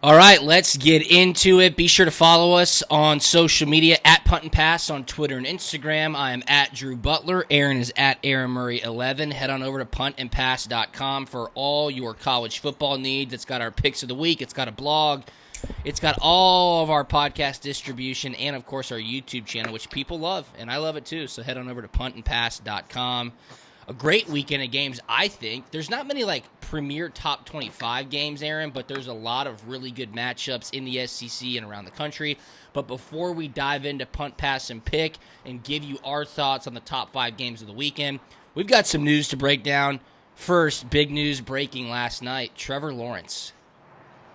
All right, let's get into it. Be sure to follow us on social media at Punt and Pass on Twitter and Instagram. I am at Drew Butler. Aaron is at Aaron Murray 11. Head on over to puntandpass.com for all your college football needs. It's got our picks of the week. It's got a blog. It's got all of our podcast distribution and, of course, our YouTube channel, which people love, and I love it too. So head on over to puntandpass.com. A great weekend of games, I think. There's not many, premier top 25 games, Aaron, but there's a lot of really good matchups in the SEC and around the country. But before we dive into Punt, Pass, and Pick and give you our thoughts on the top 5 games of the weekend, we've got some news to break down. First, big news breaking last night. Trevor Lawrence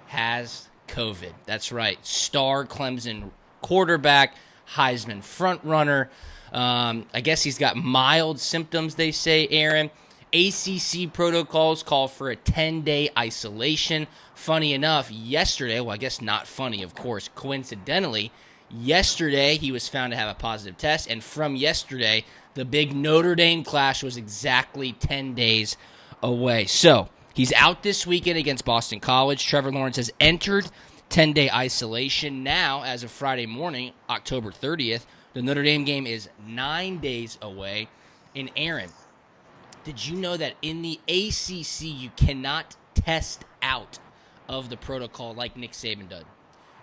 has COVID. That's right. Star Clemson quarterback, Heisman frontrunner. I guess he's got mild symptoms, they say, Aaron. ACC protocols call for a 10-day isolation. Funny enough, yesterday, well, I guess not funny, of course, coincidentally, yesterday he was found to have a positive test, and from yesterday, the big Notre Dame clash was exactly 10 days away. So, he's out this weekend against Boston College. Trevor Lawrence has entered 10-day isolation. Now, as of Friday morning, October 30th, the Notre Dame game is 9 days away. And Aaron, did you know that in the ACC you cannot test out of the protocol like Nick Saban did,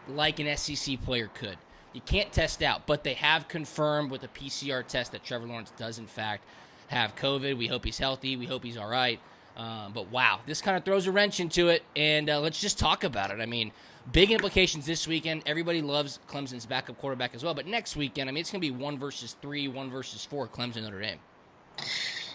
like an SEC player could? You can't test out, but they have confirmed with a PCR test that Trevor Lawrence does, in fact, have COVID. We hope he's healthy. We hope he's all right. But, wow, this kind of throws a wrench into it, and let's just talk about it. I mean, big implications this weekend. Everybody loves Clemson's backup quarterback as well. But next weekend, I mean, it's going to be 1 versus 3, 1 versus 4, Clemson, Notre Dame.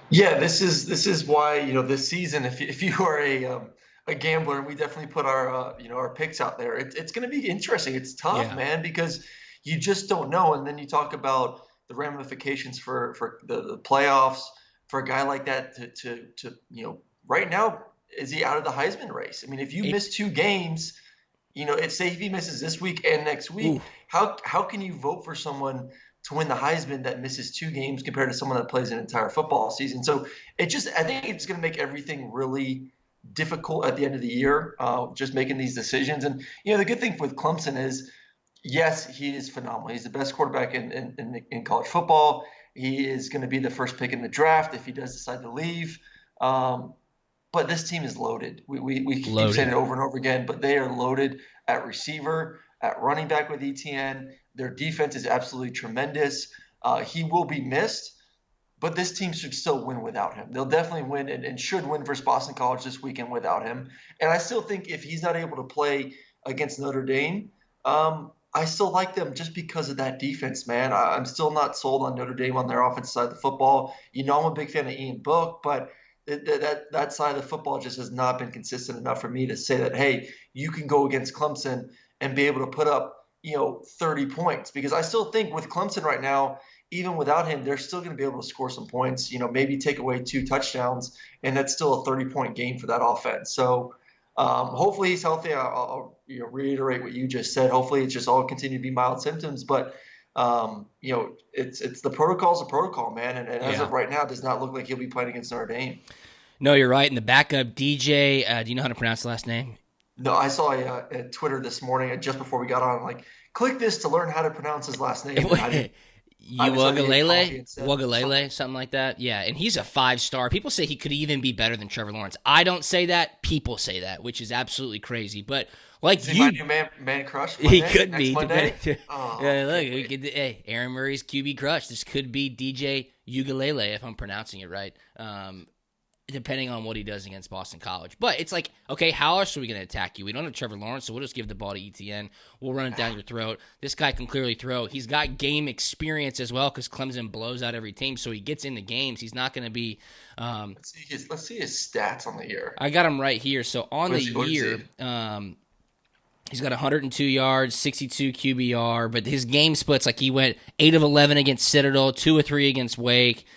Yeah, this is why this season, if you are a gambler, and we definitely put our picks out there, it's going to be interesting. It's tough, man, because you just don't know. And then you talk about the ramifications for the playoffs for a guy like that to right now, is he out of the Heisman race? I mean, if you miss 2 games. It's say if he misses this week and next week, how can you vote for someone to win the Heisman that misses 2 games compared to someone that plays an entire football season? So I think it's going to make everything really difficult at the end of the year, just making these decisions. And the good thing with Clemson is, yes, he is phenomenal. He's the best quarterback in college football. He is going to be the first pick in the draft if he does decide to leave. But this team is loaded. We keep saying it over and over again, but they are loaded at receiver, at running back with ETN. Their defense is absolutely tremendous. He will be missed, but this team should still win without him. They'll definitely win and should win versus Boston College this weekend without him. And I still think if he's not able to play against Notre Dame, I still like them just because of that defense, man. I'm still not sold on Notre Dame on their offensive side of the football. I'm a big fan of Ian Book, but that side of the football just has not been consistent enough for me to say that, hey, you can go against Clemson and be able to put up, 30 points. Because I still think with Clemson right now, even without him, they're still going to be able to score some points, maybe take away 2 touchdowns, and that's still a 30-point game for that offense. So hopefully he's healthy. I'll reiterate what you just said. Hopefully it's just all continue to be mild symptoms. But it's the protocol's a protocol, man. And as of right now, it does not look like he'll be playing against Notre Dame. No, you're right. And the backup, DJ, do you know how to pronounce the last name? No, I saw a Twitter this morning just before we got on, click this to learn how to pronounce his last name. Wagalele, something like that. Yeah, and he's a 5-star. People say he could even be better than Trevor Lawrence. I don't say that. People say that, which is absolutely crazy. But is he my new man crush? He could be. Oh, yeah, look, hey, Aaron Murray's QB crush. This could be DJ Ugalele, if I'm pronouncing it right. Depending on what he does against Boston College. But it's like, okay, how else are we going to attack you? We don't have Trevor Lawrence, so we'll just give the ball to ETN. We'll run it down your throat. This guy can clearly throw. He's got game experience as well because Clemson blows out every team, so he gets into games. He's not going to be let's see his stats on the year. I got him right here. So on the year, he's got 102 yards, 62 QBR, but his game splits, he went 8 of 11 against Citadel, 2 of 3 against Wake.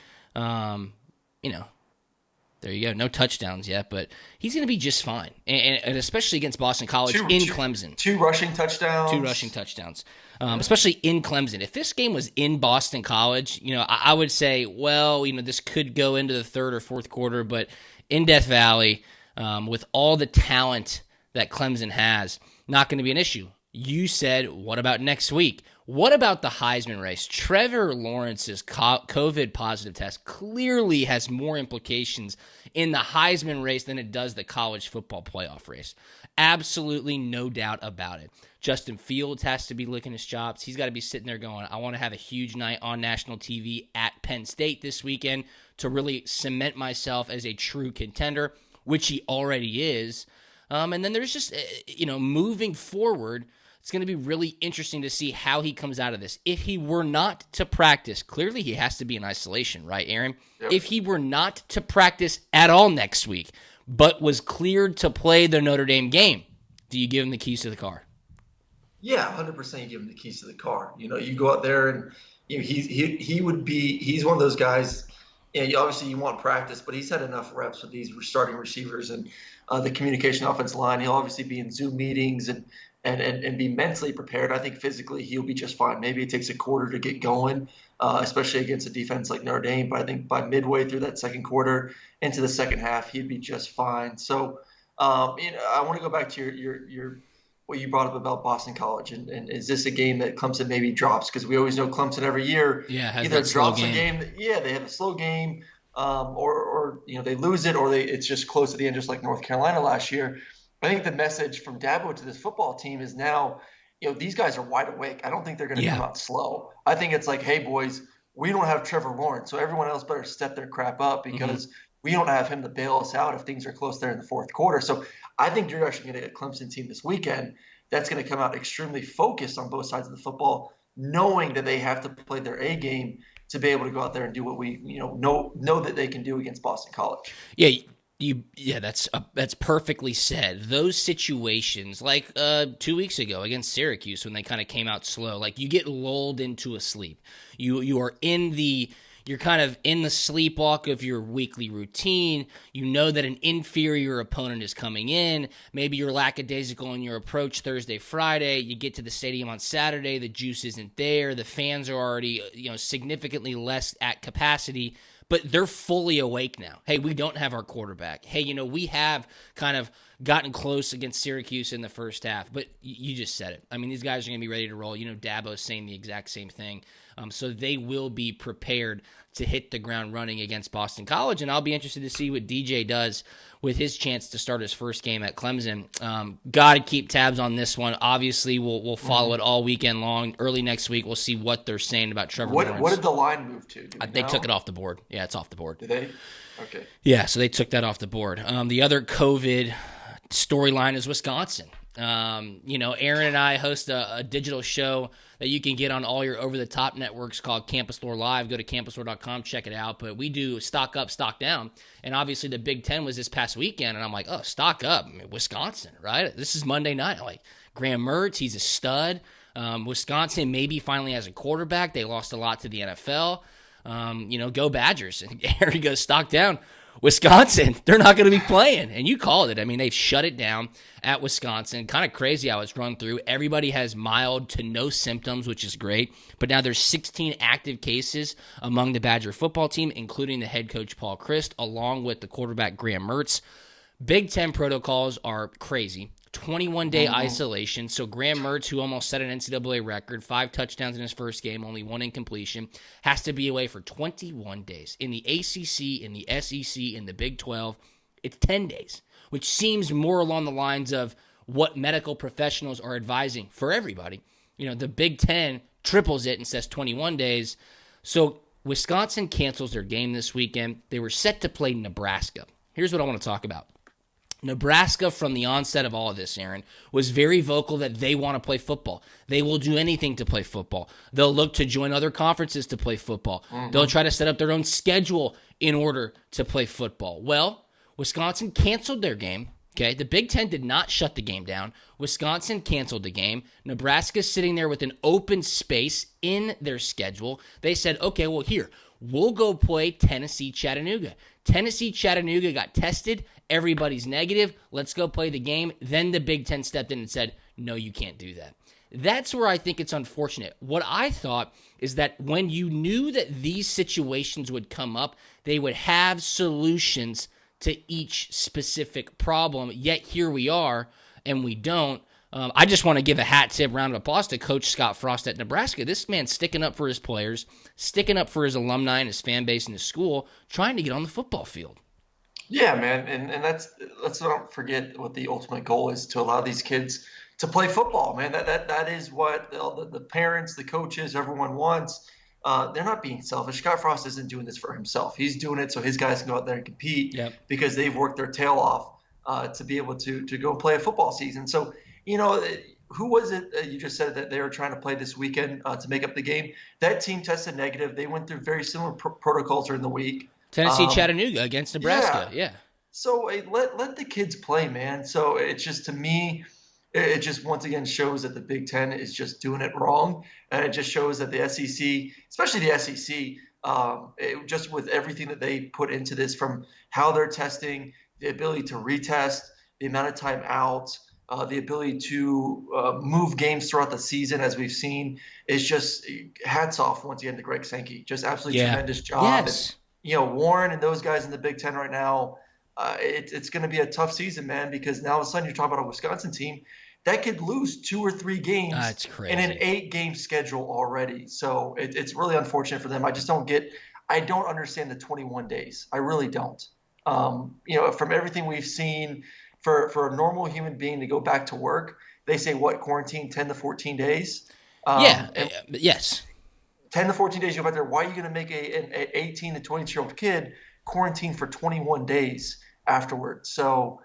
There you go. No touchdowns yet, but he's going to be just fine, and especially against Boston College Clemson. 2 rushing touchdowns. 2 rushing touchdowns, especially in Clemson. If this game was in Boston College, I would say, well, this could go into the 3rd or 4th quarter, but in Death Valley, with all the talent that Clemson has, not going to be an issue. You said, what about next week? What about the Heisman race? Trevor Lawrence's COVID positive test clearly has more implications in the Heisman race than it does the college football playoff race. Absolutely no doubt about it. Justin Fields has to be licking his chops. He's got to be sitting there going, I want to have a huge night on national TV at Penn State this weekend to really cement myself as a true contender, which he already is. And then there's just, moving forward, it's going to be really interesting to see how he comes out of this. If he were not to practice, clearly he has to be in isolation, right, Aaron? Yep. If he were not to practice at all next week, but was cleared to play the Notre Dame game, do you give him the keys to the car? Yeah, 100% you give him the keys to the car. You go out there and he's one of those guys. Obviously you want practice, but he's had enough reps with these starting receivers and the communication offensive line. He'll obviously be in Zoom meetings and be mentally prepared. I think physically he'll be just fine. Maybe it takes a quarter to get going, especially against a defense like Notre Dame. But I think by midway through that second quarter into the second half, he'd be just fine. So, I want to go back to your what you brought up about Boston College, and is this a game that Clemson maybe drops? Because we always know Clemson every year either drops a game. They have a slow game, or they lose it, or it's just close at the end, just like North Carolina last year. I think the message from Dabo to this football team is now, these guys are wide awake. I don't think they're going to come out slow. I think it's like, hey, boys, we don't have Trevor Lawrence, so everyone else better step their crap up because we don't have him to bail us out if things are close there in the fourth quarter. So I think you're actually going to get a Clemson team this weekend that's going to come out extremely focused on both sides of the football, knowing that they have to play their A game to be able to go out there and do what we know that they can do against Boston College. That's perfectly said. Those situations, like 2 weeks ago against Syracuse, when they kind of came out slow, like you get lulled into a sleep. You're kind of in the sleepwalk of your weekly routine. You know that an inferior opponent is coming in. Maybe you're lackadaisical in your approach Thursday, Friday. You get to the stadium on Saturday. The juice isn't there. The fans are already, significantly less at capacity. But they're fully awake now. Hey, we don't have our quarterback. Hey, we have kind of gotten close against Syracuse in the first half. But you just said it. I mean, these guys are going to be ready to roll. Dabo's saying the exact same thing. So they will be prepared to hit the ground running against Boston College. And I'll be interested to see what DJ does with his chance to start his first game at Clemson. Got to keep tabs on this one. Obviously, we'll follow it all weekend long. Early next week, we'll see what they're saying about Trevor Lawrence. What did the line move to? They took it off the board. Yeah, it's off the board. Did they? Okay. Yeah, so they took that off the board. The other COVID storyline is Wisconsin. Aaron and I host a digital show that you can get on all your over-the-top networks called Campus Lore Live. Go to campuslore.com, check it out. But we do stock up, stock down. And obviously the Big Ten was this past weekend, and I'm like, oh, stock up. Wisconsin, right? This is Monday night. I'm like, Graham Mertz, he's a stud. Wisconsin maybe finally has a quarterback. They lost a lot to the NFL. Go Badgers. And Aaron goes, stock down. Wisconsin, they're not going to be playing. And you called it. I mean, they've shut it down at Wisconsin. Kind of crazy how it's run through. Everybody has mild to no symptoms, which is great. But now there's 16 active cases among the Badger football team, including the head coach, Paul Chryst, along with the quarterback, Graham Mertz. Big Ten protocols are crazy. 21-day isolation. So Graham Mertz, who almost set an NCAA record, 5 touchdowns in his first game, only 1 incompletion, has to be away for 21 days. In the ACC, in the SEC, in the Big 12, it's 10 days, which seems more along the lines of what medical professionals are advising for everybody. The Big 10 triples it and says 21 days. So Wisconsin cancels their game this weekend. They were set to play Nebraska. Here's what I want to talk about. Nebraska, from the onset of all of this, Aaron, was very vocal that they want to play football. They will do anything to play football. They'll look to join other conferences to play football. They'll try to set up their own schedule in order to play football. Well, Wisconsin canceled their game. Okay, the Big Ten did not shut the game down. Wisconsin canceled the game. Nebraska's sitting there with an open space in their schedule. They said, okay, well, here, we'll go play Tennessee-Chattanooga. Tennessee-Chattanooga got tested. Everybody's negative. Let's go play the game. Then the Big Ten stepped in and said, no, you can't do that. That's where I think it's unfortunate. What I thought is that when you knew that these situations would come up, they would have solutions to each specific problem. Yet here we are, and we don't. I just want to give a hat tip, round of applause to Coach Scott Frost at Nebraska. This man's sticking up for his players, sticking up for his alumni and his fan base and his school, trying to get on the football field. Yeah, man, and let's not forget what the ultimate goal is, to allow these kids to play football, man. That is what the parents, the coaches, everyone wants. They're not being selfish. Scott Frost isn't doing this for himself. He's doing it so his guys can go out there and compete. Yep. Because they've worked their tail off to be able to go play a football season. So, who was it you just said that they were trying to play this weekend to make up the game? That team tested negative. They went through very similar protocols during the week. Tennessee Chattanooga against Nebraska. Yeah. So let the kids play, man. So it's just, to me, it just once again shows that the Big Ten is just doing it wrong, and it just shows that the SEC, especially the SEC, just with everything that they put into this, from how they're testing, the ability to retest, the amount of time out, the ability to move games throughout the season, as we've seen, is just hats off once again to Greg Sankey. Just absolutely tremendous job. Yes. And, Warren and those guys in the Big Ten right now, it's going to be a tough season, man, because now all of a sudden you're talking about a Wisconsin team that could lose 2 or 3 games in an 8-game schedule already. So it's really unfortunate for them. I don't understand the 21 days. I really don't. From everything we've seen, for a normal human being to go back to work, they say quarantine 10 to 14 days. Yes. 10 to 14 days you go back there. Why are you going to make an 18 to 22-year-old kid quarantine for 21 days afterwards? So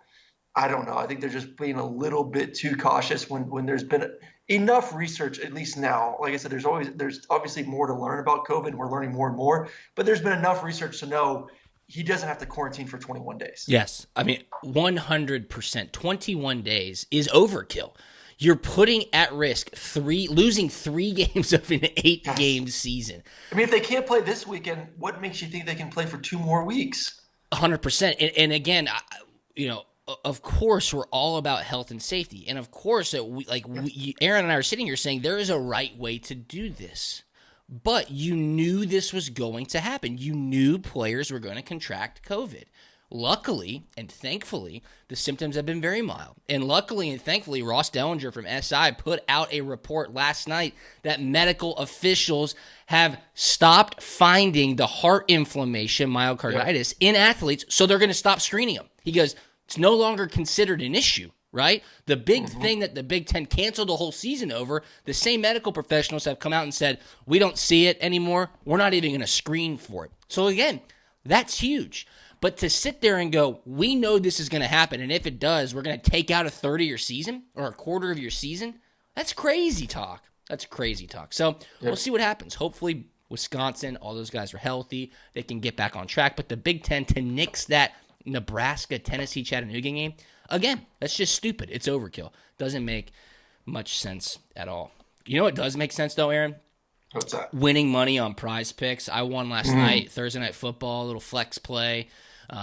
I don't know. I think they're just being a little bit too cautious when there's been enough research, at least now. Like I said, there's obviously more to learn about COVID. We're learning more and more, but there's been enough research to know he doesn't have to quarantine for 21 days. Yes. I mean, 100%. 21 days is overkill. You're putting at risk losing 3 games of an 8-game season. I mean, if they can't play this weekend, what makes you think they can play for 2 more weeks? 100%. And again, of course, we're all about health and safety. And of course, Aaron and I are sitting here saying there is a right way to do this. But you knew this was going to happen. You knew players were going to contract COVID. Luckily and thankfully, the symptoms have been very mild. And luckily and thankfully, Ross Dellinger from SI put out a report last night that medical officials have stopped finding the heart inflammation, myocarditis, in athletes, so they're going to stop screening them. He goes, it's no longer considered an issue, right? The big thing that the Big Ten canceled the whole season over, the same medical professionals have come out and said, we don't see it anymore. We're not even going to screen for it. So again, that's huge. But to sit there and go, we know this is going to happen, and if it does, we're going to take out a third of your season or a quarter of your season, that's crazy talk. That's crazy talk. So we'll see what happens. Hopefully Wisconsin, all those guys are healthy. They can get back on track. But the Big Ten, to nix that Nebraska, Tennessee, Chattanooga game, again, that's just stupid. It's overkill. Doesn't make much sense at all. You know what does make sense, though, Aaron? What's that? Winning money on Prize Picks. I won last night, Thursday Night Football, a little flex play.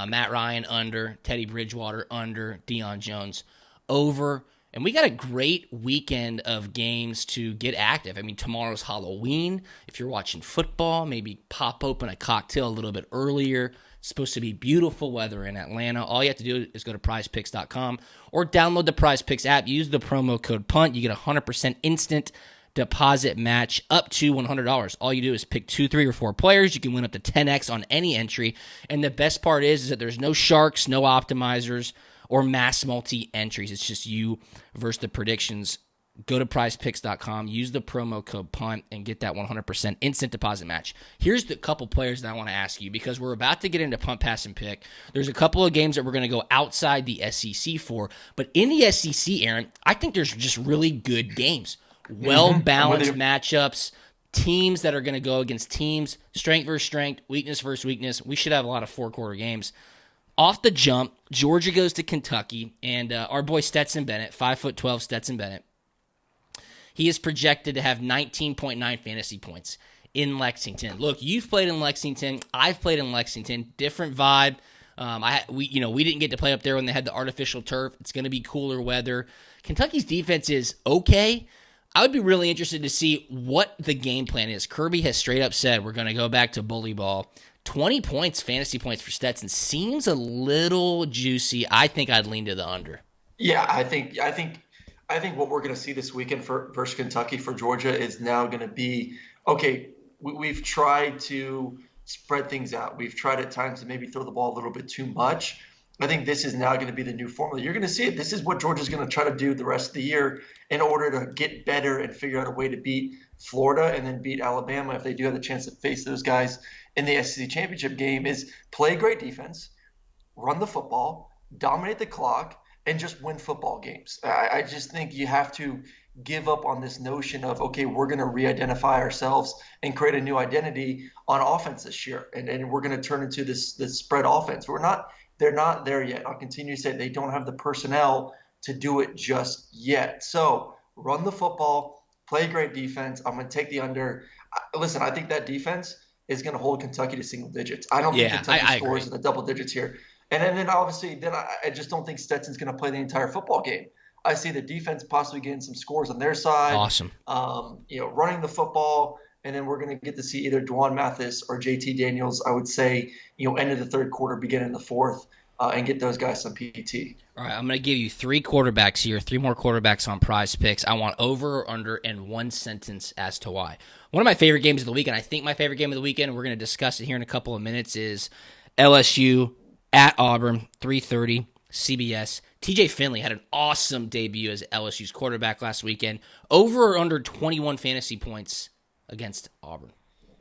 Matt Ryan under, Teddy Bridgewater under, Deion Jones over. And we got a great weekend of games to get active. I mean, tomorrow's Halloween. If you're watching football, maybe pop open a cocktail a little bit earlier. It's supposed to be beautiful weather in Atlanta. All you have to do is go to prizepicks.com or download the Prize Picks app. Use the promo code PUNT. You get a 100% instant deposit match up to $100. All you do is pick 2, 3, or 4 players. You can win up to 10x on any entry. And the best part is that there's no sharks, no optimizers, or mass multi-entries. It's just you versus the predictions. Go to prizepicks.com, use the promo code PUNT, and get that 100% instant deposit match. Here's the couple players that I want to ask you, because we're about to get into punt, pass, and pick. There's a couple of games that we're going to go outside the SEC for. But in the SEC, Aaron, I think there's just really good games. Well-balanced matchups, teams that are going to go against teams, strength versus strength, weakness versus weakness. We should have a lot of 4-quarter games. Off the jump, Georgia goes to Kentucky, and our boy Stetson Bennett, 5'12" Stetson Bennett, he is projected to have 19.9 fantasy points in Lexington. Look, you've played in Lexington. I've played in Lexington. Different vibe. We didn't get to play up there when they had the artificial turf. It's going to be cooler weather. Kentucky's defense is okay. I would be really interested to see what the game plan is. Kirby has straight up said we're going to go back to bully ball. 20 points, fantasy points for Stetson seems a little juicy. I think I'd lean to the under. Yeah, I think what we're going to see this weekend for versus Kentucky for Georgia is now going to be okay. We've tried to spread things out. We've tried at times to maybe throw the ball a little bit too much. I think this is now going to be the new formula. You're going to see it. This is what Georgia's going to try to do the rest of the year in order to get better and figure out a way to beat Florida and then beat Alabama if they do have the chance to face those guys in the SEC championship game. Is play great defense, run the football, dominate the clock, and just win football games. I just think you have to give up on this notion of, okay, we're going to re-identify ourselves and create a new identity on offense this year. And we're going to turn into this spread offense. They're not there yet. I'll continue to say they don't have the personnel to do it just yet. So run the football, play great defense. I'm going to take the under. Listen, I think that defense is going to hold Kentucky to single digits. I don't think Kentucky scores in the double digits here. And then obviously, I just don't think Stetson's going to play the entire football game. I see the defense possibly getting some scores on their side. Awesome. Running the football, and then we're going to get to see either Dwan Mathis or JT Daniels. I would say, end of the third quarter, beginning the fourth, and get those guys some PT. All right, I'm going to give you 3 quarterbacks here, 3 more quarterbacks on Prize Picks. I want over or under and 1 sentence as to why. One of my favorite games of the weekend, I think my favorite game of the weekend, and we're going to discuss it here in a couple of minutes, is LSU at Auburn, 3:30, CBS. TJ Finley had an awesome debut as LSU's quarterback last weekend. Over or under 21 fantasy points against Auburn?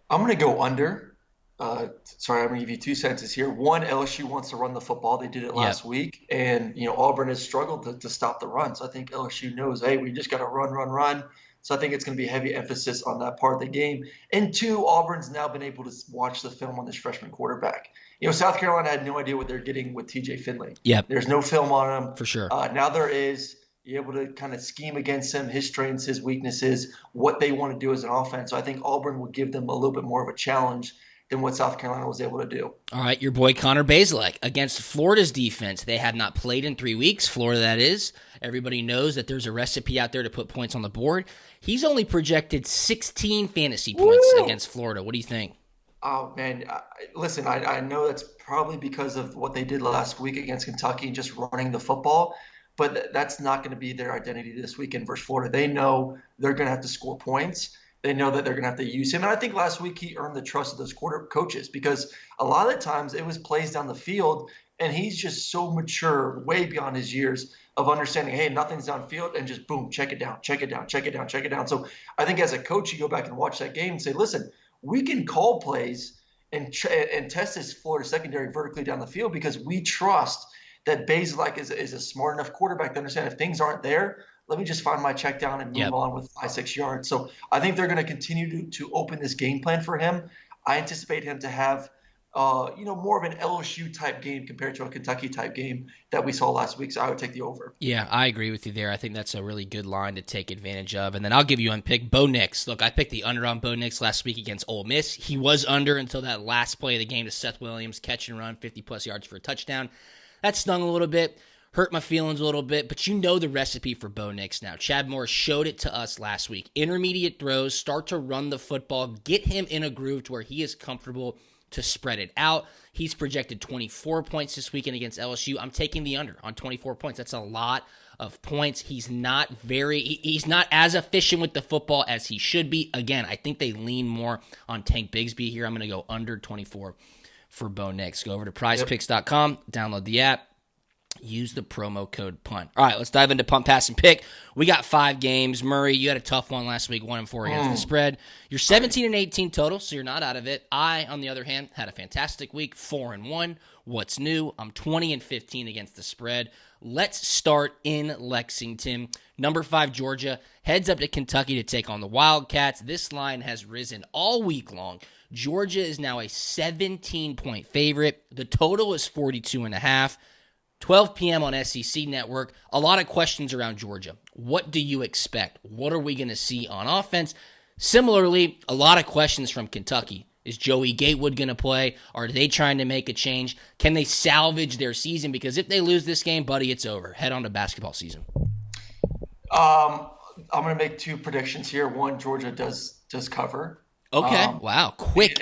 I'm going to go under. Sorry, I'm going to give you 2 sentences here. One, LSU wants to run the football. They did it last week. And, Auburn has struggled to stop the run. So I think LSU knows, hey, we just got to run. So I think it's going to be heavy emphasis on that part of the game. And 2, Auburn's now been able to watch the film on this freshman quarterback. South Carolina had no idea what they're getting with TJ Finley. Yep. There's no film on him. For sure. Now there is. You're able to kind of scheme against him, his strengths, his weaknesses, what they want to do as an offense. So I think Auburn will give them a little bit more of a challenge than what South Carolina was able to do. All right, your boy Connor Bazelak against Florida's defense. They have not played in 3 weeks. Florida, that is. Everybody knows that there's a recipe out there to put points on the board. He's only projected 16 fantasy points against Florida. What do you think? Oh, man. Listen, I know that's probably because of what they did last week against Kentucky and just running the football. But that's not going to be their identity this weekend versus Florida. They know they're going to have to score points. They know that they're going to have to use him. And I think last week he earned the trust of those coaches because a lot of the times it was plays down the field, and he's just so mature, way beyond his years of understanding, hey, nothing's downfield, and just boom, check it down. So I think as a coach, you go back and watch that game and say, listen, we can call plays and test this Florida secondary vertically down the field because we trust that Bazelak is a smart enough quarterback to understand if things aren't there, let me just find my check down and move on with 5-6 yards. So I think they're going to continue to open this game plan for him. I anticipate him to have, more of an LSU type game compared to a Kentucky type game that we saw last week. So I would take the over. Yeah, I agree with you there. I think that's a really good line to take advantage of. And then I'll give you one pick, Bo Nix. Look, I picked the under on Bo Nix last week against Ole Miss. He was under until that last play of the game to Seth Williams, catch and run, 50-plus yards for a touchdown. That stung a little bit, hurt my feelings a little bit, but you know the recipe for Bo Nix now. Chad Morris showed it to us last week. Intermediate throws, start to run the football, get him in a groove to where he is comfortable to spread it out. He's projected 24 points this weekend against LSU. I'm taking the under on 24 points. That's a lot of points. He's not as efficient with the football as he should be. Again, I think they lean more on Tank Bigsby here. I'm going to go under 24 for Bo Nix. Go over to prizepicks.com, download the app, use the promo code PUNT. All right, let's dive into Punt, Pass, and Pick. We got 5 games. Murray, you had a tough one last week, 1-4 against the spread. You're 17-18 total, so you're not out of it. I, on the other hand, had a fantastic week, 4-1. What's new? I'm 20-15 against the spread. Let's start in Lexington. Number 5, Georgia, heads up to Kentucky to take on the Wildcats. This line has risen all week long. Georgia is now a 17-point favorite. The total is 42.5. 12 p.m. on SEC Network. A lot of questions around Georgia. What do you expect? What are we going to see on offense? Similarly, a lot of questions from Kentucky. Is Joey Gatewood going to play? Are they trying to make a change? Can they salvage their season? Because if they lose this game, buddy, it's over. Head on to basketball season. I'm going to make 2 predictions here. One, Georgia does cover. Okay. Wow. Quick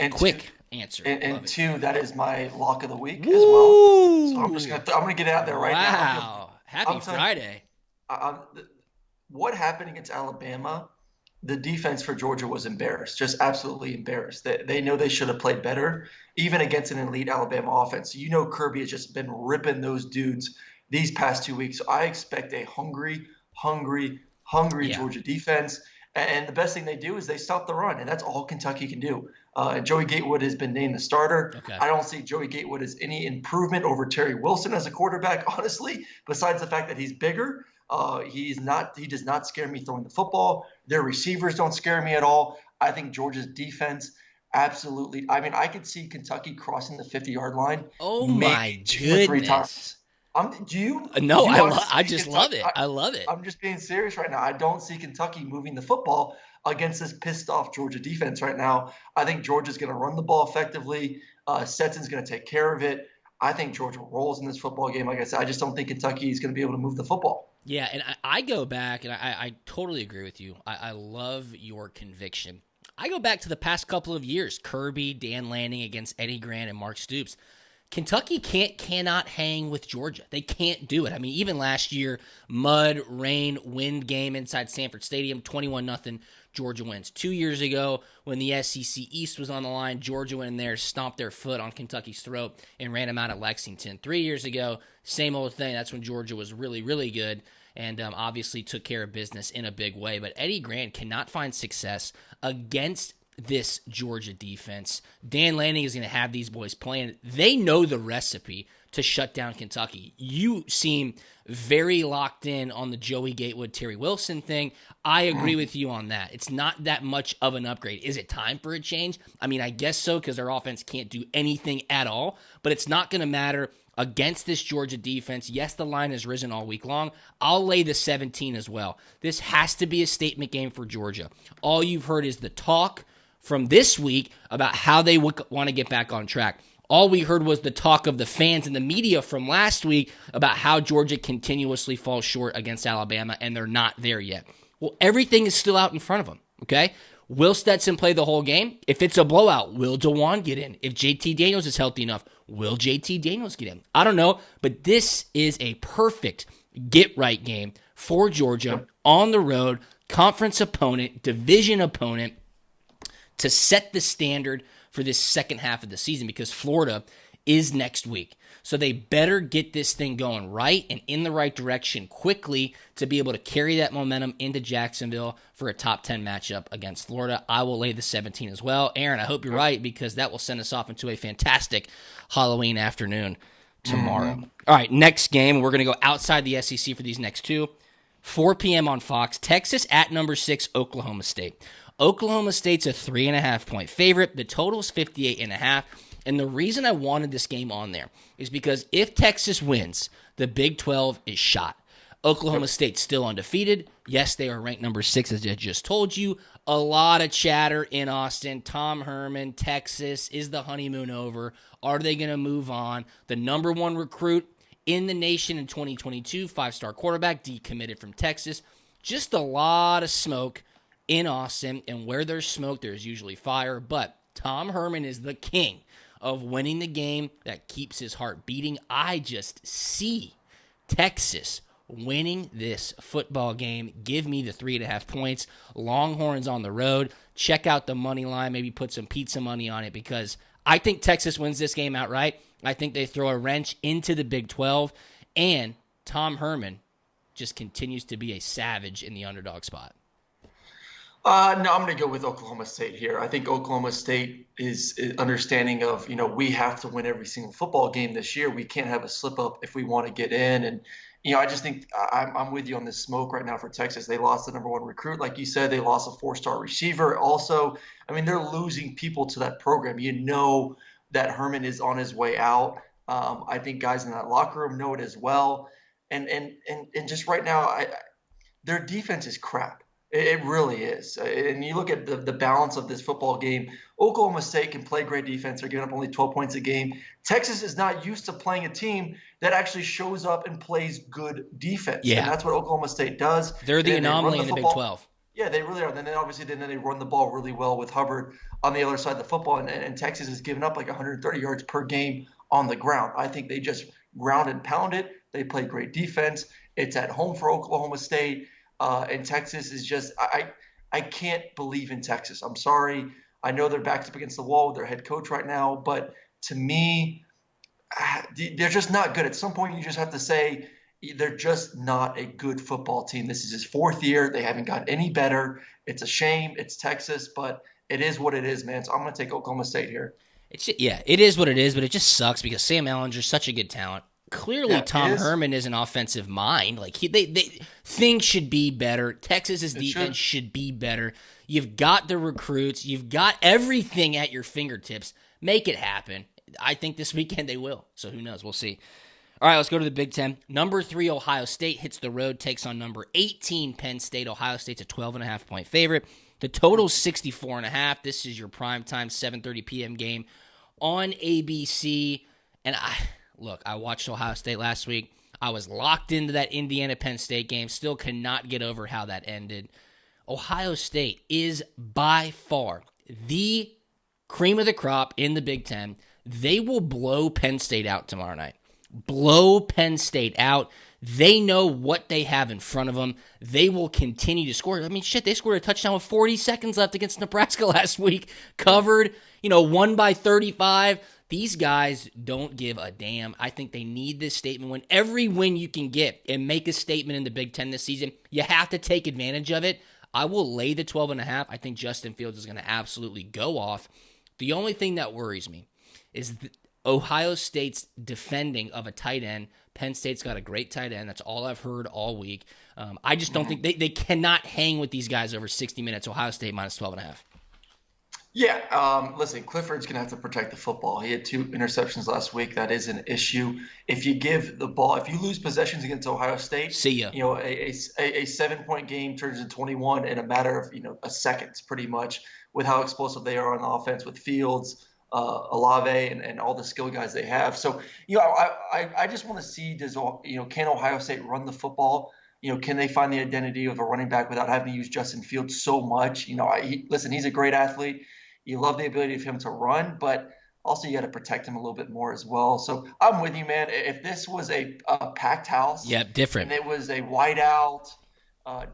answer. And 2, that is my lock of the week as well. So I'm gonna get out there right now. Wow. Happy I'm telling you, Friday. I, I'm, what happened against Alabama, the defense for Georgia was embarrassed, just absolutely embarrassed. They know they should have played better, even against an elite Alabama offense. You know, Kirby has just been ripping those dudes these past 2 weeks. So I expect a hungry Yeah. Georgia defense. And the best thing they do is they stop the run, and that's all Kentucky can do. Joey Gatewood has been named the starter. Okay. I don't see Joey Gatewood as any improvement over Terry Wilson as a quarterback, honestly, besides the fact that he's bigger. He's not. He does not scare me throwing the football. Their receivers don't scare me at all. I think Georgia's defense absolutely. I mean, I could see Kentucky crossing the 50-yard line Oh my maybe 2 or 3 goodness. times. Do you No, honestly I think just love Kentucky? it. I love it. I'm just being serious right now. I don't see Kentucky moving the football against this pissed off Georgia defense right now. I think Georgia's going to run the ball effectively. Stetson's going to take care of it. I think Georgia rolls in this football game. Like I said, I just don't think Kentucky is going to be able to move the football. Yeah, and I go back, and I totally agree with you. I love your conviction. I go back to the past couple of years, Kirby, Dan Lanning against Eddie Grant and Mark Stoops. Kentucky cannot hang with Georgia. They can't do it. I mean, even last year, mud, rain, wind game inside Sanford Stadium, 21-0, Georgia wins. 2 years ago, when the SEC East was on the line, Georgia went in there, stomped their foot on Kentucky's throat, and ran them out of Lexington. 3 years ago, same old thing. That's when Georgia was really, really good and obviously took care of business in a big way. But Eddie Grant cannot find success against this Georgia defense. Dan Lanning is going to have these boys playing. They know the recipe to shut down Kentucky. You seem very locked in on the Joey Gatewood, Terry Wilson thing. I agree with you on that. It's not that much of an upgrade. Is it time for a change? I mean, I guess so, because their offense can't do anything at all, but it's not going to matter against this Georgia defense. Yes, the line has risen all week long. I'll lay the 17 as well. This has to be a statement game for Georgia. All you've heard is the talk from this week about how they want to get back on track. All we heard was the talk of the fans and the media from last week about how Georgia continuously falls short against Alabama, and they're not there yet. Well, everything is still out in front of them, okay? Will Stetson play the whole game? If it's a blowout, will DeJuan get in? If JT Daniels is healthy enough, will JT Daniels get in? I don't know, but this is a perfect get-right game for Georgia on the road, conference opponent, division opponent, to set the standard for this second half of the season, because Florida is next week. So they better get this thing going right and in the right direction quickly to be able to carry that momentum into Jacksonville for a top 10 matchup against Florida. I will lay the 17 as well. Aaron, I hope you're right, because that will send us off into a fantastic Halloween afternoon tomorrow. All right, next game. We're going to go outside the SEC for these next two. 4 p.m. on Fox, Texas at number 6, Oklahoma State. Oklahoma State's a 3.5-point favorite. The total is 58.5. And the reason I wanted this game on there is because if Texas wins, the Big 12 is shot. Oklahoma State's still undefeated. Yes, they are ranked number 6, as I just told you. A lot of chatter in Austin. Tom Herman, Texas, is the honeymoon over? Are they going to move on? The number 1 recruit in the nation in 2022, 5-star quarterback, decommitted from Texas. Just a lot of smoke in Austin, and where there's smoke, there's usually fire. But Tom Herman is the king of winning the game that keeps his heart beating. I just see Texas winning this football game. Give me the 3.5 points. Longhorns on the road. Check out the money line. Maybe put some pizza money on it, because I think Texas wins this game outright. I think they throw a wrench into the Big 12, and Tom Herman just continues to be a savage in the underdog spot. No, I'm going to go with Oklahoma State here. I think Oklahoma State is understanding of, we have to win every single football game this year. We can't have a slip up if we want to get in. And, I just think I'm with you on this smoke right now for Texas. They lost the number 1 recruit. Like you said, they lost a 4-star receiver. Also, they're losing people to that program. That Herman is on his way out. I think guys in that locker room know it as well. And just right now, their defense is crap. It really is. And you look at the balance of this football game. Oklahoma State can play great defense. They're giving up only 12 points a game. Texas is not used to playing a team that actually shows up and plays good defense. Yeah. And that's what Oklahoma State does. They're the anomaly in the Big 12. Yeah, they really are. And then obviously they run the ball really well with Hubbard on the other side of the football. And Texas has given up like 130 yards per game on the ground. I think they just ground and pound it. They play great defense. It's at home for Oklahoma State. And Texas is just I can't believe in Texas. I'm sorry. I know they're backed up against the wall with their head coach right now, but to me, they're just not good. At some point, you just have to say they're just not a good football team. This is his fourth year. They haven't got any better. It's a shame. It's Texas, but it is what it is, man. So I'm going to take Oklahoma State here. It is what it is, but it just sucks because Sam Ehlinger's such a good talent. Clearly, Tom Herman is an offensive mind. Like things should be better. Texas's defense should be better. You've got the recruits. You've got everything at your fingertips. Make it happen. I think this weekend they will. So who knows? We'll see. All right, let's go to the Big Ten. Number 3, Ohio State hits the road, takes on number 18, Penn State. Ohio State's a 12.5-point favorite. The total's 64.5. This is your primetime 7:30 p.m. game on ABC. And I watched Ohio State last week. I was locked into that Indiana-Penn State game. Still cannot get over how that ended. Ohio State is by far the cream of the crop in the Big Ten. They will blow Penn State out tomorrow night. Blow Penn State out. They know what they have in front of them. They will continue to score. I mean, they scored a touchdown with 40 seconds left against Nebraska last week. Covered, won by 35. These guys don't give a damn. I think they need this statement win. Every win you can get and make a statement in the Big Ten this season, you have to take advantage of it. I will lay the 12.5. I think Justin Fields is going to absolutely go off. The only thing that worries me is Ohio State's defending of a tight end. Penn State's got a great tight end. That's all I've heard all week. I just don't think they cannot hang with these guys over 60 minutes. Ohio State minus 12.5. Yeah, listen, Clifford's going to have to protect the football. He had 2 interceptions last week. That is an issue. If you give the ball, if you lose possessions against Ohio State, see ya. A 7-point game turns into 21 in a matter of, a seconds pretty much with how explosive they are on offense with Fields, Olave, and all the skill guys they have. So, I just want to see, can Ohio State run the football? Can they find the identity of a running back without having to use Justin Fields so much? Listen, he's a great athlete. You love the ability of him to run, but also you got to protect him a little bit more as well. So I'm with you, man. If this was a packed house, different, and it was a whiteout,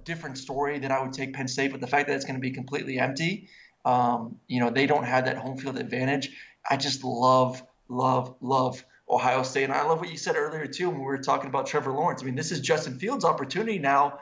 different story, then I would take Penn State. But the fact that it's going to be completely empty, they don't have that home field advantage. I just love Ohio State. And I love what you said earlier, too, when we were talking about Trevor Lawrence. I mean, this is Justin Fields' opportunity now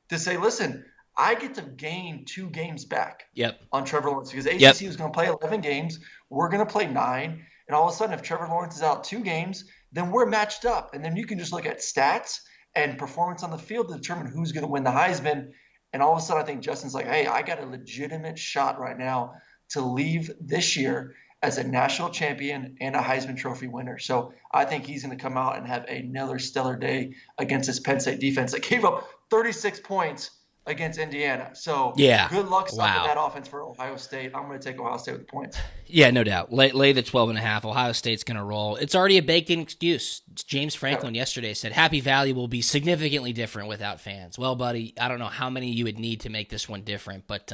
to say, listen, I get to gain 2 games back on Trevor Lawrence because ACC was going to play 11 games. We're going to play 9. And all of a sudden, if Trevor Lawrence is out 2 games, then we're matched up. And then you can just look at stats and performance on the field to determine who's going to win the Heisman. And all of a sudden, I think Justin's like, hey, I got a legitimate shot right now to leave this year as a national champion and a Heisman Trophy winner. So I think he's going to come out and have another stellar day against this Penn State defense that gave up 36 points against Indiana. So good luck stopping that offense for Ohio State. I'm going to take Ohio State with the points. Yeah, no doubt. Lay the 12.5. Ohio State's going to roll. It's already a baked-in excuse. James Franklin yesterday said Happy Valley will be significantly different without fans. Well, buddy, I don't know how many you would need to make this one different, but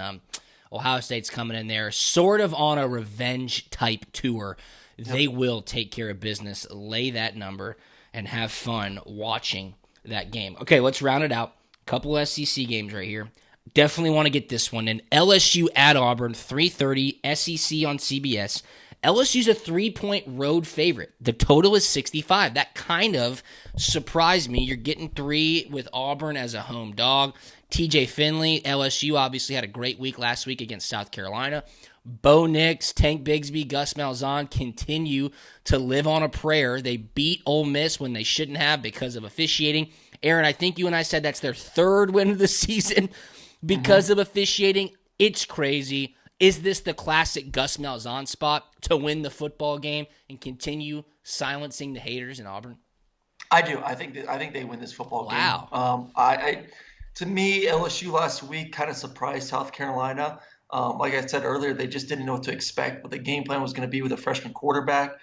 Ohio State's coming in there sort of on a revenge-type tour. They will take care of business, lay that number, and have fun watching that game. Okay, let's round it out. Couple SEC games right here. Definitely want to get this one in. LSU at Auburn, 3:30, SEC on CBS. LSU's a 3-point road favorite. The total is 65. That kind of surprised me. You're getting 3 with Auburn as a home dog. TJ Finley, LSU obviously had a great week last week against South Carolina. Bo Nix, Tank Bigsby, Gus Malzahn continue to live on a prayer. They beat Ole Miss when they shouldn't have because of officiating. Aaron, I think you and I said that's their 3rd win of the season because of officiating. It's crazy. Is this the classic Gus Malzahn spot to win the football game and continue silencing the haters in Auburn? I do. I think they win this football game. Wow. To me, LSU last week kind of surprised South Carolina. Like I said earlier, they just didn't know what to expect, what the game plan was going to be with a freshman quarterback.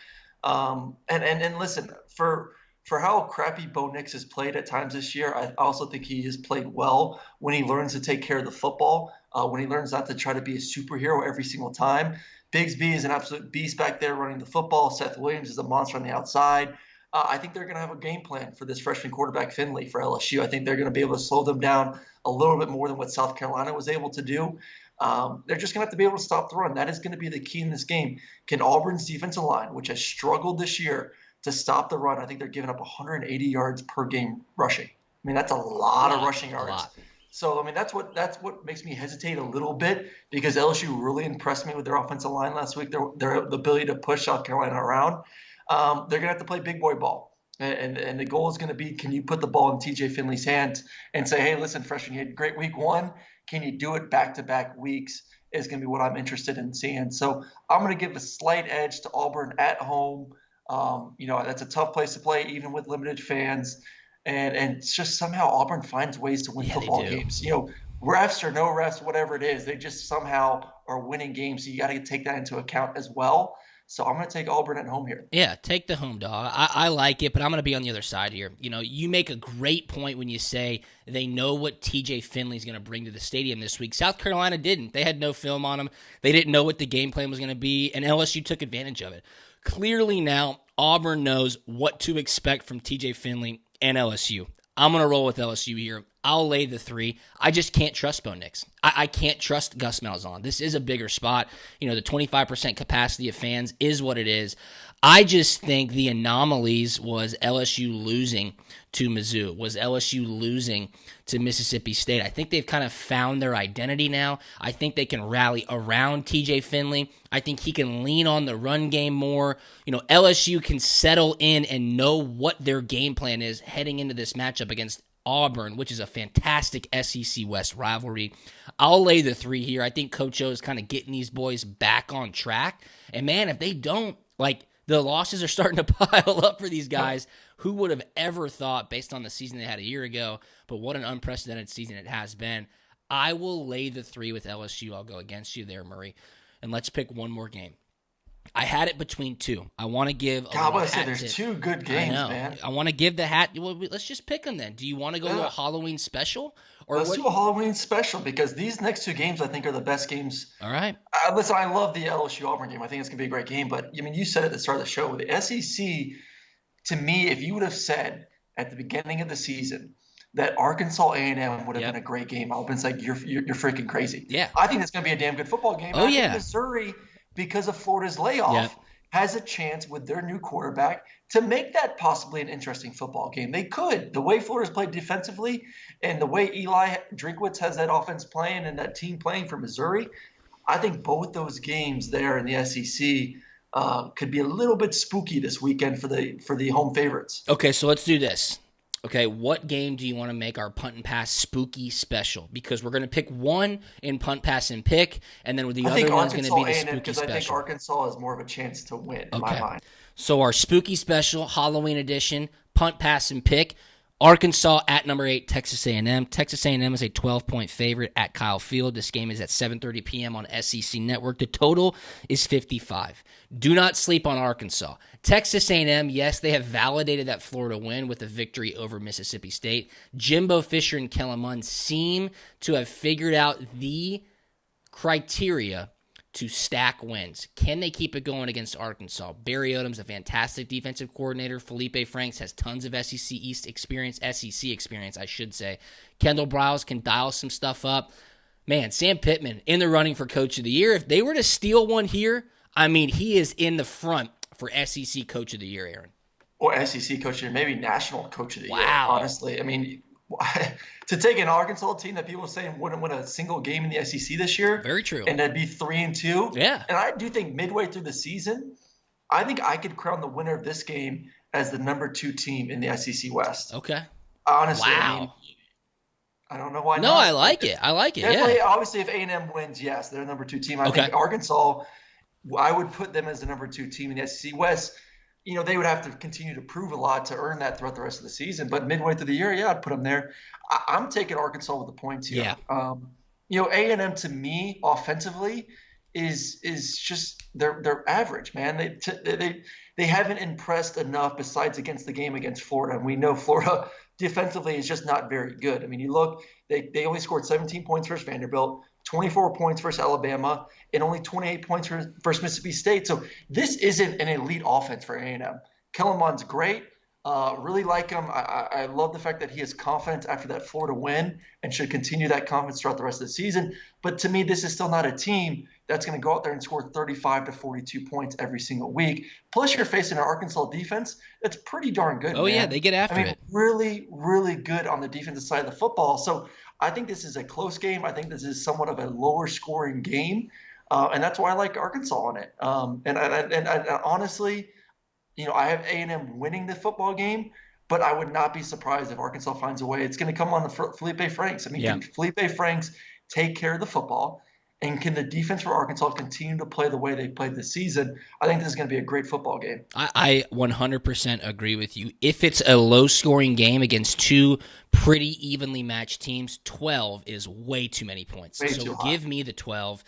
And listen, for how crappy Bo Nix has played at times this year, I also think he has played well when he learns to take care of the football, when he learns not to try to be a superhero every single time. Bigsby is an absolute beast back there running the football. Seth Williams is a monster on the outside. I think they're going to have a game plan for this freshman quarterback Finley for LSU. I think they're going to be able to slow them down a little bit more than what South Carolina was able to do. They're just going to have to be able to stop the run. That is going to be the key in this game. Can Auburn's defensive line, which has struggled this year to stop the run, I think they're giving up 180 yards per game rushing. I mean, that's a lot of rushing yards. So, I mean, that's what makes me hesitate a little bit, because LSU really impressed me with their offensive line last week, their ability to push South Carolina around. They're going to have to play big boy ball. And the goal is going to be, can you put the ball in TJ Finley's hands and say, hey, listen, freshman, you had a great week one. Can you do it back-to-back weeks is going to be what I'm interested in seeing. So I'm going to give a slight edge to Auburn at home. That's a tough place to play, even with limited fans. And it's just somehow Auburn finds ways to win football games. Refs or no refs, whatever it is, they just somehow are winning games. So you got to take that into account as well. So I'm going to take Auburn at home here. Yeah, take the home dog. I like it, but I'm going to be on the other side here. You make a great point when you say they know what TJ Finley's going to bring to the stadium this week. South Carolina didn't. They had no film on him. They didn't know what the game plan was going to be, and LSU took advantage of it. Clearly now, Auburn knows what to expect from TJ Finley and LSU. I'm going to roll with LSU here. I'll lay the 3. I just can't trust Bo Nix. I can't trust Gus Malzahn. This is a bigger spot. The 25% capacity of fans is what it is. I just think the anomalies was LSU losing to Mizzou, was LSU losing to Mississippi State. I think they've kind of found their identity now. I think they can rally around TJ Finley. I think he can lean on the run game more. LSU can settle in and know what their game plan is heading into this matchup against Auburn, which is a fantastic SEC West rivalry. I'll lay the 3 here. I think Coach O is kind of getting these boys back on track. And, man, if they don't, the losses are starting to pile up for these guys. Who would have ever thought, based on the season they had a year ago, but what an unprecedented season it has been. I will lay the 3 with LSU. I'll go against you there, Murray. And let's pick one more game. I had it between 2. I want to give there's 2 good games, man. I want to give the hat. Well, let's just pick them then. Do you want to go to a Halloween special? Let's do a Halloween special, because these next 2 games I think are the best games. All right. Listen, I love the LSU Auburn game. I think it's going to be a great game. But, you said at the start of the show, the SEC, to me, if you would have said at the beginning of the season that Arkansas A&M would have been a great game, I would have been like, you're freaking crazy. Yeah. I think it's going to be a damn good football game. Oh, I think Missouri, because of Florida's layoff, has a chance with their new quarterback to make that possibly an interesting football game. They could. The way Florida's played defensively and the way Eli Drinkwitz has that offense playing and that team playing for Missouri, I think both those games there in the SEC could be a little bit spooky this weekend for the home favorites. Okay, so let's do this. Okay, what game do you want to make our punt and pass spooky special? Because we're going to pick one in punt, pass, and pick, and then the other one's going to be the spooky special. I think Arkansas has more of a chance to win in my mind. So our spooky special, Halloween edition, punt, pass, and pick. Arkansas at number 8, Texas A&M. Texas A&M is a 12-point favorite at Kyle Field. This game is at 7:30 p.m. on SEC Network. The total is 55. Do not sleep on Arkansas. Texas A&M, yes, they have validated that Florida win with a victory over Mississippi State. Jimbo Fisher and Kellen Mond seem to have figured out the criteria to stack wins. Can they keep it going against Arkansas? Barry Odom's a fantastic defensive coordinator. Felipe Franks has tons of SEC East experience, SEC experience, I should say. Kendall Briles can dial some stuff up. Man, Sam Pittman in the running for Coach of the Year. If they were to steal one here, he is in the front for SEC Coach of the Year, Aaron. Or SEC Coach of the Year, maybe National Coach of the Year, honestly. To take an Arkansas team that people are saying wouldn't win a single game in the SEC this year. Very true. And that'd be 3-2. Yeah. And I do think midway through the season, I think I could crown the winner of this game as the number 2 team in the SEC West. Okay. Honestly. Wow. I don't know why not. No, I like it. Definitely, yeah. Obviously, if A&M wins, yes, they're the number 2 team. I think Arkansas, I would put them as the number 2 team in the SEC West. They would have to continue to prove a lot to earn that throughout the rest of the season. But midway through the year, I'd put them there. I'm taking Arkansas with the points here. Yeah. A&M to me offensively is just they're average, man. They haven't impressed enough besides against the game against Florida. And we know Florida defensively is just not very good. You look, they only scored 17 points versus Vanderbilt, 24 points versus Alabama, and only 28 points versus Mississippi State. So this isn't an elite offense for A&M. Kellen Mond's great. Really like him. I love the fact that he has confidence after that Florida win and should continue that confidence throughout the rest of the season. But to me, this is still not a team that's going to go out there and score 35 to 42 points every single week. Plus, you're facing an Arkansas defense that's pretty darn good, Oh, man. yeah, they get after it. Really, really good on the defensive side of the football. So I think this is a close game. I think this is somewhat of a lower scoring game. And that's why I like Arkansas on it. And honestly, I have A&M winning the football game, but I would not be surprised if Arkansas finds a way. It's going to come on the Felipe Franks. Can Felipe Franks take care of the football? And can the defense for Arkansas continue to play the way they played this season? I think this is going to be a great football game. I 100% agree with you. If it's a low-scoring game against two pretty evenly matched teams, 12 is way too many points. So give me the 12.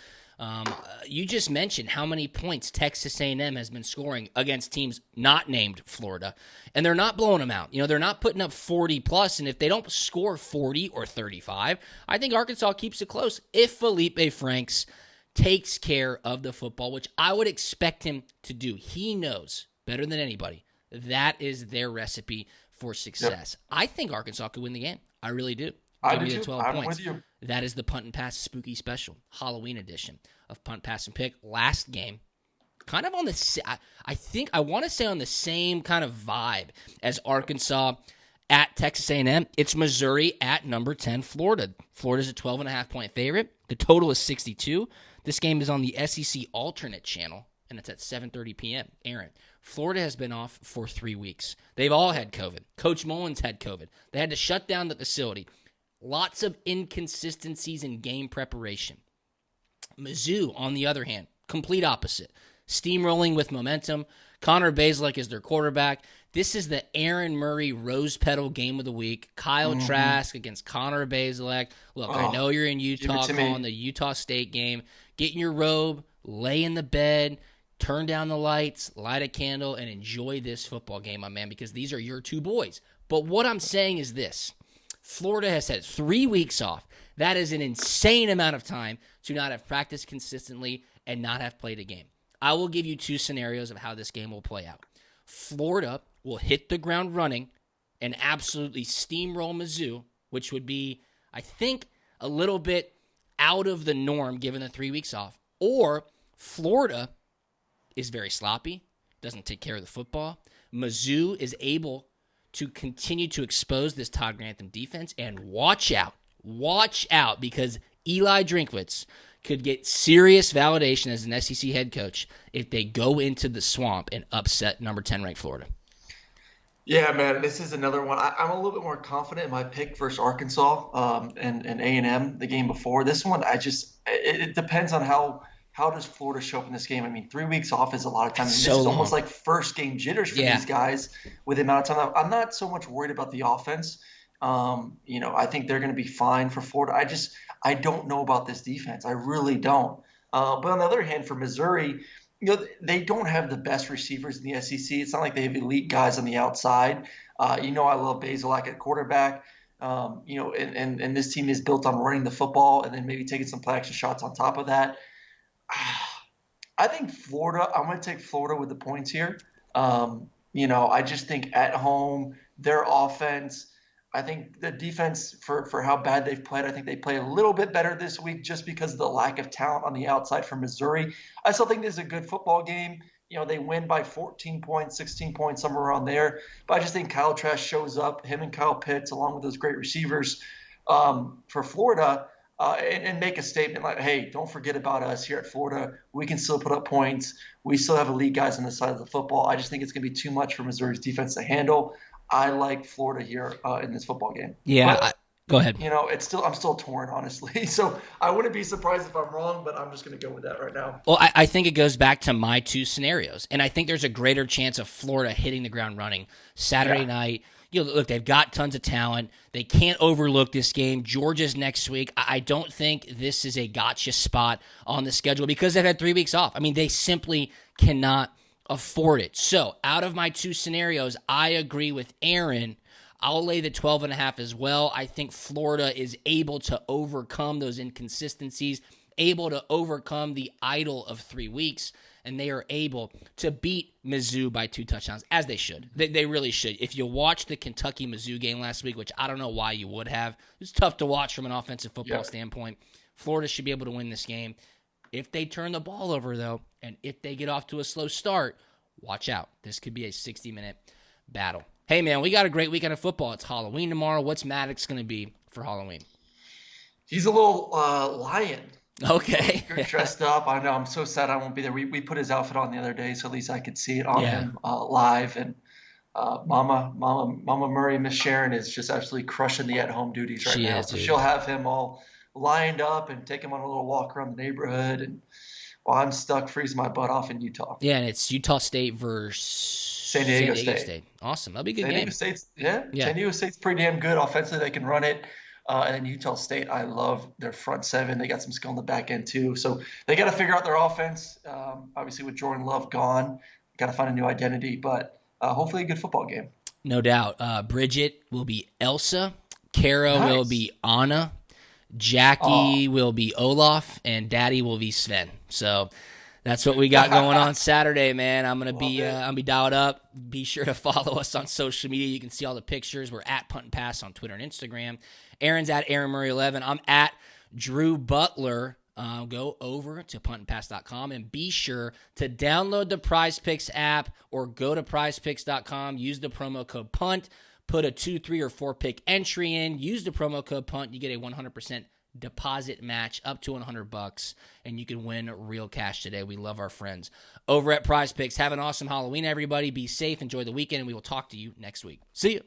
You just mentioned how many points Texas A&M has been scoring against teams not named Florida, and they're not blowing them out. They're not putting up 40+, and if they don't score 40 or 35, I think Arkansas keeps it close if Felipe Franks takes care of the football, which I would expect him to do. He knows better than anybody that is their recipe for success. Yep. I think Arkansas could win the game. I really do. Give me the 12 points. That is the Punt and Pass Spooky Special, Halloween edition of Punt, Pass, and Pick. Last game, kind of on the, I want to say on the same kind of vibe as Arkansas at Texas A&M. It's Missouri at number 10, Florida. Florida's a 12.5-point favorite. The total is 62. This game is on the SEC alternate channel, and it's at 7:30 p.m. Aaron, Florida has been off for 3 weeks. They've all had COVID. Coach Mullins had COVID. They had to shut down the facility. Lots of inconsistencies in game preparation. Mizzou, on the other hand, complete opposite. Steamrolling with momentum. Connor Bazelak is their quarterback. This is the Aaron Murray Rose Petal game of the week. Kyle Trask against Connor Bazelak. Look, I know you're in Utah calling the Utah State game. Get in your robe, lay in the bed, turn down the lights, light a candle, and enjoy this football game, my man, because these are your two boys. But what I'm saying is this. Florida has had 3 weeks off. That is an insane amount of time to not have practiced consistently and not have played a game. I will give you two scenarios of how this game will play out. Florida will hit the ground running and absolutely steamroll Mizzou, which would be, I think, a little bit out of the norm given the 3 weeks off. Or Florida is very sloppy, doesn't take care of the football. Mizzou is able to continue to expose this Todd Grantham defense, and watch out, because Eli Drinkwitz could get serious validation as an SEC head coach if they go into the swamp and upset number 10 ranked Florida. Yeah, man, this is another one. I'm a little bit more confident in my pick versus Arkansas and A&M the game before. This one, it depends on how does Florida show up in this game? 3 weeks off is a lot of time. This is almost like first game jitters for these guys with the amount of time. I'm not so much worried about the offense. I think they're going to be fine for Florida. I don't know about this defense. I really don't. But on the other hand, for Missouri, they don't have the best receivers in the SEC. It's not like they have elite guys on the outside. I love Bazelak at quarterback. And this team is built on running the football and then maybe taking some play action shots on top of that. I think Florida, I'm going to take Florida with the points here. I just think at home, their offense, I think the defense for how bad they've played, I think they play a little bit better this week just because of the lack of talent on the outside for Missouri. I still think this is a good football game. They win by 14 points, 16 points, somewhere around there. But I just think Kyle Trask shows up, him and Kyle Pitts, along with those great receivers for Florida, and make a statement like, hey, don't forget about us here at Florida. We can still put up points. We still have elite guys on the side of the football. I just think it's going to be too much for Missouri's defense to handle. I like Florida here in this football game. Yeah, go ahead. I'm still torn, honestly. So I wouldn't be surprised if I'm wrong, but I'm just going to go with that right now. Well, I think it goes back to my two scenarios, and I think there's a greater chance of Florida hitting the ground running Saturday night. Look, they've got tons of talent. They can't overlook this game. Georgia's next week. I don't think this is a gotcha spot on the schedule because they've had 3 weeks off. They simply cannot afford it. So out of my two scenarios, I agree with Aaron. I'll lay the 12.5 as well. I think Florida is able to overcome those inconsistencies, able to overcome the idle of 3 weeks. and they are able to beat Mizzou by 2 touchdowns, as they should. They really should. If you watched the Kentucky-Mizzou game last week, which I don't know why you would have, it's tough to watch from an offensive football standpoint. Florida should be able to win this game. If they turn the ball over, though, and if they get off to a slow start, watch out. This could be a 60-minute battle. Hey, man, we got a great weekend of football. It's Halloween tomorrow. What's Maddox going to be for Halloween? He's a little lion. Okay. Dressed up. I know. I'm so sad I won't be there. We put his outfit on the other day, so at least I could see it on him live. And Mama Murray, Miss Sharon, is just absolutely crushing the at-home duties right now. So she'll have him all lined up and take him on a little walk around the neighborhood. And while I'm stuck freezing my butt off in Utah. Yeah, and it's Utah State versus San Diego State. Awesome. That'll be a good game. San Diego State's pretty damn good. Offensively, they can run it. And then Utah State, I love their front seven. They got some skill in the back end too. So they got to figure out their offense. Obviously, with Jordan Love gone, got to find a new identity. But hopefully a good football game. No doubt. Bridget will be Elsa. Kara will be Anna. Jackie will be Olaf, and Daddy will be Sven. So that's what we got going on Saturday, man. I'm gonna be dialed up. Be sure to follow us on social media. You can see all the pictures. We're at Punt and Pass on Twitter and Instagram. Aaron's at Aaron Murray 11. I'm at Drew Butler. Go over to puntandpass.com and be sure to download the Prize Picks app or go to prizepicks.com. Use the promo code PUNT. Put a 2, 3, or 4 pick entry in. Use the promo code PUNT. You get a 100% deposit match up to $100, and you can win real cash today. We love our friends over at Prize Picks. Have an awesome Halloween, everybody. Be safe. Enjoy the weekend, and we will talk to you next week. See you.